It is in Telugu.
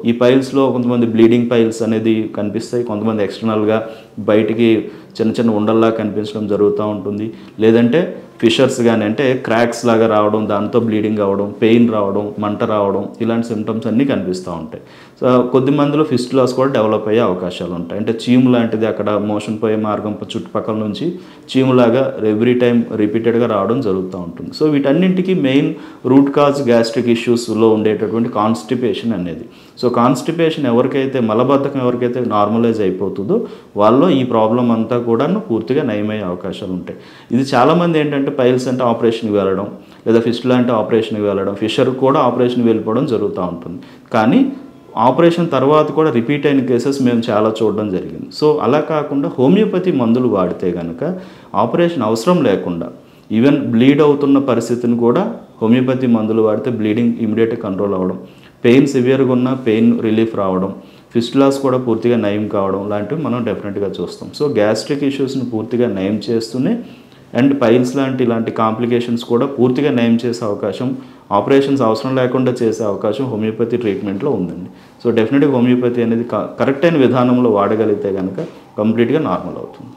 ఈ పైల్స్లో కొంతమంది బ్లీడింగ్ పైల్స్ అనేది కనిపిస్తాయి, కొంతమంది ఎక్స్టర్నల్గా బయటికి చిన్న చిన్న ఉండల్లా కనిపించడం జరుగుతూ ఉంటుంది. లేదంటే ఫిషర్స్ కానీ అంటే క్రాక్స్ లాగా రావడం, దాంతో బ్లీడింగ్ అవ్వడం, పెయిన్ రావడం, మంట రావడం, ఇలాంటి సిమ్టమ్స్ అన్నీ కనిపిస్తూ ఉంటాయి. సో కొద్ది మందిలో ఫిస్టులాస్ కూడా డెవలప్ అయ్యే అవకాశాలు ఉంటాయి. అంటే చీము లాంటిది అక్కడ మోషన్ పోయే మార్గం చుట్టుపక్కల నుంచి చీములాగా ఎవ్రీ టైం రిపీటెడ్గా రావడం జరుగుతూ ఉంటుంది. సో వీటన్నింటికి మెయిన్ రూట్ కాజ్ గ్యాస్ట్రిక్ ఇష్యూస్లో ఉండేటటువంటి కాన్స్టిపేషన్ అనేది. సో కాన్స్టిపేషన్ ఎవరికైతే మలబద్ధకం ఎవరికైతే నార్మలైజ్ అయిపోతుందో వాళ్ళలో ఈ ప్రాబ్లం అంతా కూడా పూర్తిగా నయమయ్యే అవకాశాలు ఉంటాయి. ఇది చాలామంది ఏంటంటే పైల్స్ అంటే ఆపరేషన్కి వెళ్ళడం, లేదా ఫిస్టులా అంటే ఆపరేషన్కి వెళ్ళడం, ఫిషర్ కూడా ఆపరేషన్కి వెళ్ళిపోవడం జరుగుతూ ఉంటుంది. కానీ ఆపరేషన్ తర్వాత కూడా రిపీట్ అయిన కేసెస్ మేము చాలా చూడడం జరిగింది. సో అలా కాకుండా హోమియోపతి మందులు వాడితే కనుక ఆపరేషన్ అవసరం లేకుండా ఈవెన్ బ్లీడ్ అవుతున్న పరిస్థితిని కూడా హోమియోపతి మందులు వాడితే బ్లీడింగ్ ఇమీడియట్గా కంట్రోల్ అవ్వడం, పెయిన్ సివియర్గా ఉన్న పెయిన్ రిలీఫ్ రావడం, ఫిస్టులాస్ కూడా పూర్తిగా నయం కావడం లాంటివి మనం డెఫినెట్గా చూస్తాం. సో గ్యాస్ట్రిక్ ఇష్యూస్ని పూర్తిగా నయం చేస్తూనే అండ్ పైల్స్ ఇలాంటి కాంప్లికేషన్స్ కూడా పూర్తిగా నయం చేసే అవకాశం, ఆపరేషన్స్ అవసరం లేకుండా చేసే అవకాశం హోమియోపతి ట్రీట్మెంట్లో ఉందండి. సో డెఫినెట్గా హోమియోపతి అనేది కరెక్ట్ అయిన విధానంలో వాడగలిగితే కనుక కంప్లీట్గా నార్మల్ అవుతుంది.